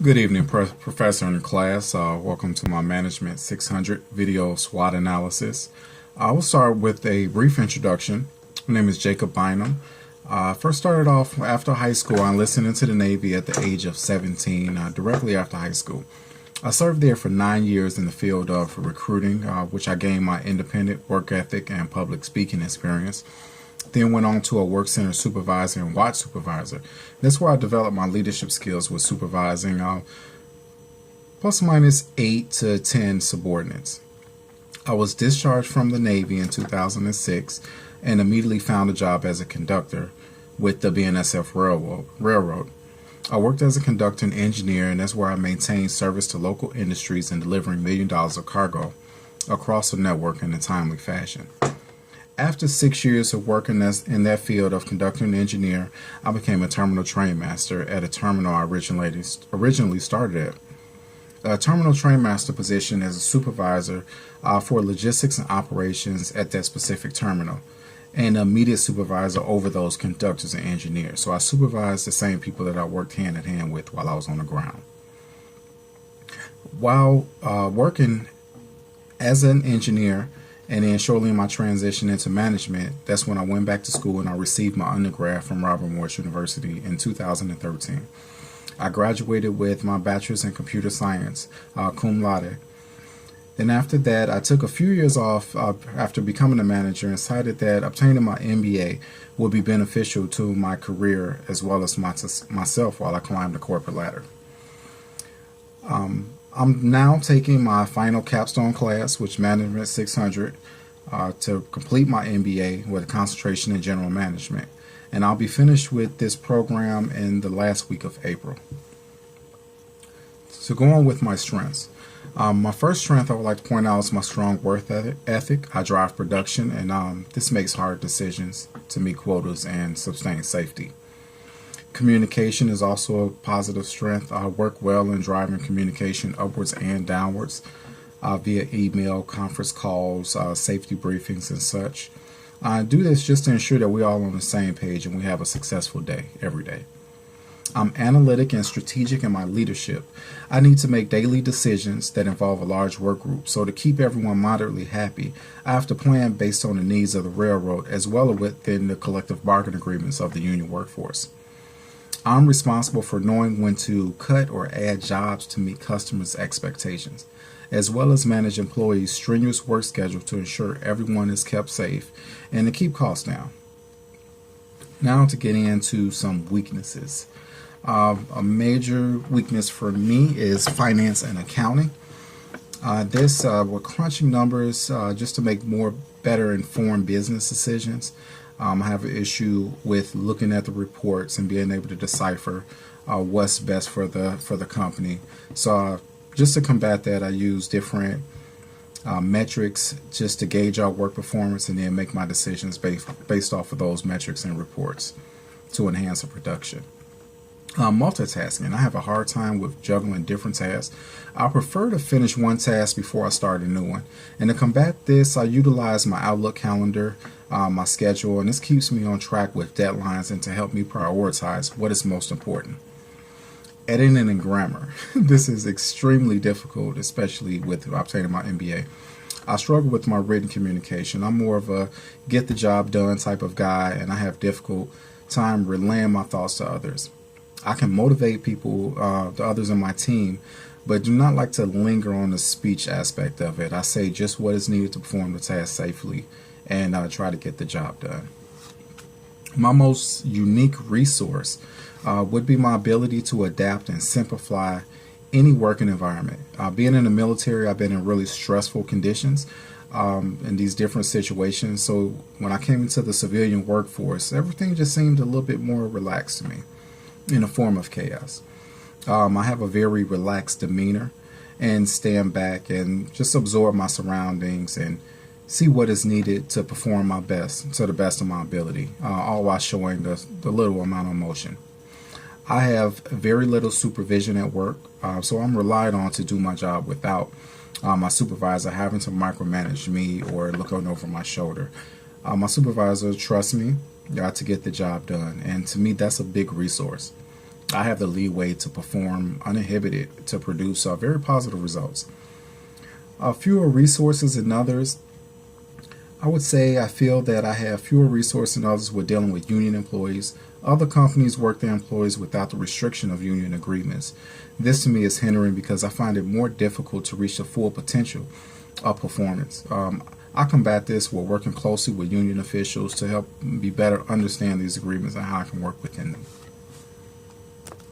Good evening, Professor and class. Welcome to my Management 600 video SWOT analysis. I will start with a brief introduction. My name is Jacob Bynum. First started off after high school. I enlisted into the Navy at the age of 17, directly after high school. I served there for 9 years in the field of recruiting, which I gained my independent work ethic and public speaking experience. Then went on to a work center supervisor and watch supervisor. That's where I developed my leadership skills with supervising plus or minus 8 to 10 subordinates. I was discharged from the Navy in 2006 and immediately found a job as a conductor with the BNSF Railroad. I worked as a conductor and engineer, and that's where I maintained service to local industries and delivering $1 million of cargo across the network in a timely fashion. After 6 years of working in that field of conductor and engineer, I became a terminal train master at a terminal I originally started at. A terminal train master position as a supervisor for logistics and operations at that specific terminal, and immediate supervisor over those conductors and engineers. So I supervised the same people that I worked hand in hand with while I was on the ground. While working as an engineer, and then shortly in my transition into management, that's when I went back to school and I received my undergrad from Robert Morris University in 2013. I graduated with my bachelor's in computer science, cum laude. Then after that, I took a few years off after becoming a manager and decided that obtaining my MBA would be beneficial to my career as well as myself while I climbed the corporate ladder. I'm now taking my final capstone class, which Management 600, to complete my MBA with a concentration in general management. And I'll be finished with this program in the last week of April. So going with my strengths. My first strength I would like to point out is my strong work ethic. I drive production, and this makes hard decisions to meet quotas and sustain safety. Communication is also a positive strength. I work well in driving communication upwards and downwards via email, conference calls, safety briefings, and such. I do this just to ensure that we're all on the same page and we have a successful day every day. I'm analytic and strategic in my leadership. I need to make daily decisions that involve a large work group. So to keep everyone moderately happy, I have to plan based on the needs of the railroad as well as within the collective bargaining agreements of the union workforce. I'm responsible for knowing when to cut or add jobs to meet customers' expectations, as well as manage employees' strenuous work schedule to ensure everyone is kept safe and to keep costs down. Now to get into some weaknesses. A major weakness for me is finance and accounting. We're crunching numbers just to make better informed business decisions. I have an issue with looking at the reports and being able to decipher what's best for the company. So just to combat that, I use different metrics just to gauge our work performance and then make my decisions based off of those metrics and reports to enhance the production. Multitasking. I have a hard time with juggling different tasks. I prefer to finish one task before I start a new one. And to combat this, I utilize my Outlook calendar, my schedule, and this keeps me on track with deadlines and to help me prioritize what is most important. Editing and grammar. This is extremely difficult, especially with obtaining my MBA. I struggle with my written communication. I'm more of a get the job done type of guy, and I have difficult time relaying my thoughts to others. I can motivate people, the others in my team, but do not like to linger on the speech aspect of it. I say just what is needed to perform the task safely and try to get the job done. My most unique resource would be my ability to adapt and simplify any working environment. Being in the military, I've been in really stressful conditions in these different situations. So when I came into the civilian workforce, everything just seemed a little bit more relaxed to me, in a form of chaos. I have a very relaxed demeanor and stand back and just absorb my surroundings and see what is needed to perform my best to the best of my ability, all while showing the little amount of emotion. I have very little supervision at work, so I'm relied on to do my job without my supervisor having to micromanage me or look over my shoulder. My supervisor trusts me to get the job done, and to me that's a big resource. I have the leeway to perform uninhibited to produce very positive results. Fewer resources than others. I would say I feel that I have fewer resources than others with dealing with union employees. Other companies work their employees without the restriction of union agreements. This to me is hindering because I find it more difficult to reach the full potential of performance. I combat this while working closely with union officials to help me better understand these agreements and how I can work within them.